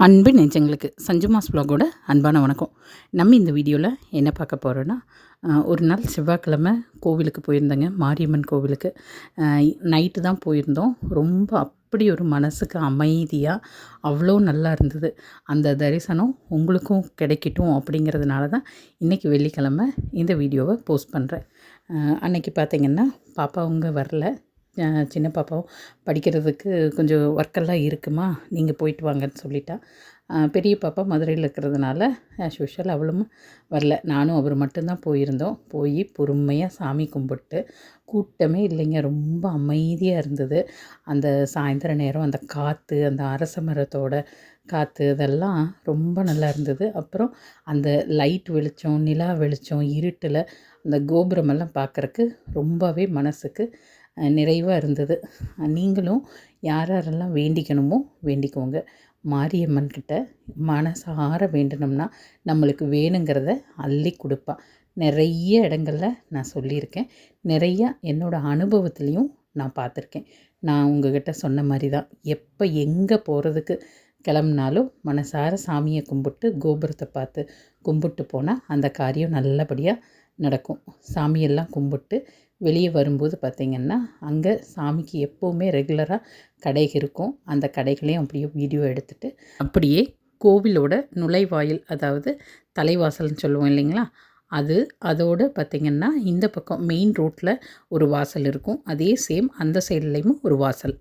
அன்பு நெஞ்சங்களுக்கு சஞ்சுமாஸ் வ்ளாகோட அன்பான வணக்கம். நம்ம இந்த வீடியோவில் என்ன பார்க்க போகிறோன்னா, ஒரு நாள் செவ்வாய்க்கிழமை கோவிலுக்கு போயிருந்தேங்க. மாரியம்மன் கோவிலுக்கு நைட்டு தான் போயிருந்தோம். ரொம்ப அப்படி ஒரு மனசுக்கு அமைதியாக அவ்வளோ நல்லா இருந்தது. அந்த தரிசனம் உங்களுக்கும் கிடைக்கட்டும் அப்படிங்கிறதுனால தான் இன்றைக்கி வெள்ளிக்கிழமை இந்த வீடியோவை போஸ்ட் பண்ணுறேன். அன்றைக்கி பார்த்திங்கன்னா பாப்பாவுங்க வரல. சின்ன பாப்பாவும் படிக்கிறதுக்கு கொஞ்சம் ஒர்க்கெல்லாம் இருக்குமா, நீங்கள் போயிட்டு வாங்கன்னு சொல்லிட்டா. பெரிய பாப்பா மதுரையில் இருக்கிறதுனால ஆஸ் யூஷுவல் அவளும் வரல. நானும் அவர் மட்டும்தான் போயிருந்தோம். போய் பொறுமையாக சாமி கும்பிட்டு, கூட்டமே இல்லைங்க, ரொம்ப அமைதியாக இருந்தது. அந்த சாயந்தர நேரம் அந்த காற்று, அந்த அரச மரத்தோட காற்று, இதெல்லாம் ரொம்ப நல்லா இருந்தது. அப்புறம் அந்த லைட் வெளிச்சம், நிலா வெளிச்சம், இருட்டில் அந்த கோபுரமெல்லாம் பார்க்குறக்கு ரொம்பவே மனசுக்கு நிறைவாக இருந்தது. நீங்களும் யார் யாரெல்லாம் வேண்டிக்கணுமோ வேண்டிக்கோங்க. மாரியம்மன் கிட்ட மனசார வேண்டினோம்னா நம்மளுக்கு வேணுங்கிறத அள்ளி கொடுப்பா. நிறைய இடங்களில் நான் சொல்லியிருக்கேன். நிறையா என்னோடய அனுபவத்துலேயும் நான் பார்த்துருக்கேன். நான் உங்ககிட்ட சொன்ன மாதிரி தான், எப்போ எங்கே போகிறதுக்கு கிளம்புனாலும் மனசார சாமியை கும்பிட்டு கோபுரத்தை பார்த்து கும்பிட்டு போனால் அந்த காரியம் நல்லபடியாக நடக்கும். சாமியெல்லாம் கும்பிட்டு வெளியே வரும்போது பார்த்திங்கன்னா, அங்கே சாமிக்கு எப்போவுமே ரெகுலராக கடை இருக்கும். அந்த கடைகளையும் அப்படியே வீடியோ எடுத்துகிட்டு அப்படியே கோவிலோட நுழைவாயில், அதாவது தலைவாசல்னு சொல்லுவோம் இல்லைங்களா, அதோடு பார்த்திங்கன்னா இந்த பக்கம் மெயின் ரோட்டில் ஒரு வாசல் இருக்கும். அதே சேம் அந்த சைட்லேயும் ஒரு வாசல்.